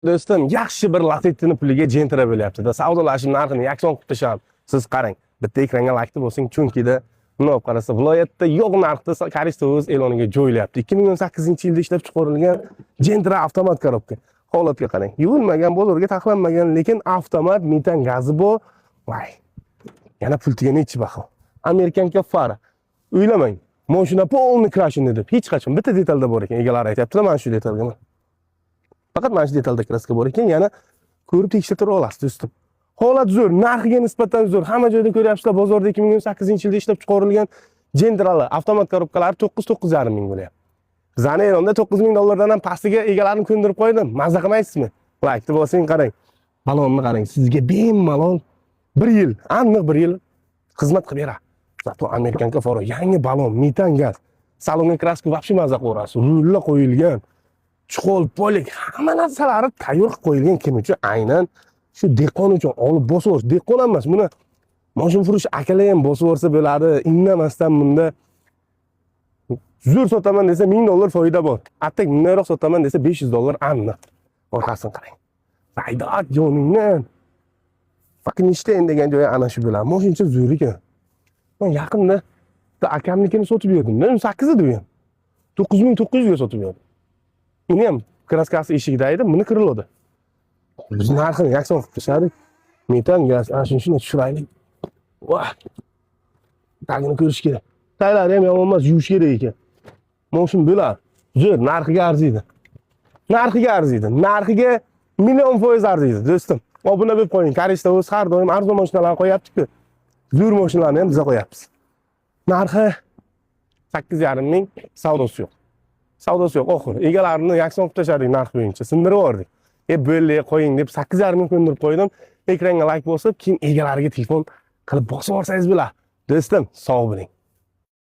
Do'stim, yaxshi bir Lacetti'ni puliga Gentra bo'lyapti-da. Savdolashib narxini yakson qilib tasham. Siz qarang. Bitta ekranga like bosing, chunki-da buni olib qarasa, viloyatda yo'q narxda Karista o'z e'loniga jo'yilyapti. 2018-yilda ishlab chiqarilgan Gentra avtomat korobka. Holatga qarang. Yuvilmagan, bozorga taxlanmagan, lekin avtomat metan gazi bor. Voy. Yana pultiga nechi baxil. Amerikan kaffara. O'ylamang. Mashina polni krashini deb hech qachon bitta detalda bor ekan. Egalari aytayaptilar, mana shu detalga. Faqat mana shu detalda kraska bor ekan, yana ko'rib tekshirib olasiz do'stim. Holat zo'r, narxiga nisbatan zo'r. Hamma joyda ko'ryapsizlar, bozorda 2018-yilda ishlab chiqarilgan Gentra'lar avtomat korobkalar 9-9,5 ming bo'lyapti. Bizning eronda $9,000 dan pastiga egalarini ko'ndirib qo'ydim. Mazza qilmaysizmi? Like deb bosing, qarang. Balonni qarang. Sizga bemalol 1 yil, aniq 1 yil xizmat qilib beradi. Zato Amerikan kafaro yangi balon, metan gaz. Salonga kraska vobshe mazza qo'rasiz. Rullar qo'yilgan. Chuqol, polik, hamma narsalari tayyor qilib qo'yilgan kim uchun? Aynan shu dehqon uchun olib bosib o'rish. Dehqon emas, buni moshin furush akalar ham bosib o'rsa bo'ladi. Indamasdan bunda zo'r sotaman desa $1000 foyda bor. Attak bundaroq sotaman desa $500 aniq. Orqasini qarang. Foyda joningdan. Faqat ishtayin degan joyi ana shu bilan. Moshincha zo'r ekan. Men yaqinda akamnikini sotib berdim. 8 edi u ham. 9900 ga sotib berdim. Buni ham kraskasi eshigida edi, buni kiriladi. Biz narxini yakson qilib tashladik. Metan gaz, ana shuni tushiraylik. Voh. Tagini ko'rish kerak. Taylari ham yomon emas, yuvish kerak ekan. Moshin bo'ladi. Zo'r, narxiga arziydi. Narxiga arziydi. Narxiga $1,000,000 arziydi, do'stim. Obuna bo'lib qo'ying. Karista o'z har doim arzon mashinalarni qo'yapti-ku. Zo'r mashinalarni ham biz qo'yapmiz. Narxi 8,5 ming, savdosi yo'q. Savdosi yo'q, oxir. Egalarini yakson qilib tashladik narx bo'yicha. Sindirib yubordik. Bo'ldi, qo'ying deb 8,5 ming ko'ndirib qo'ydim. Ekranga like bosib, keyin egalariga telefon qilib bosib olsangiz bo'ladi. Do'stim, sog' bo'ling.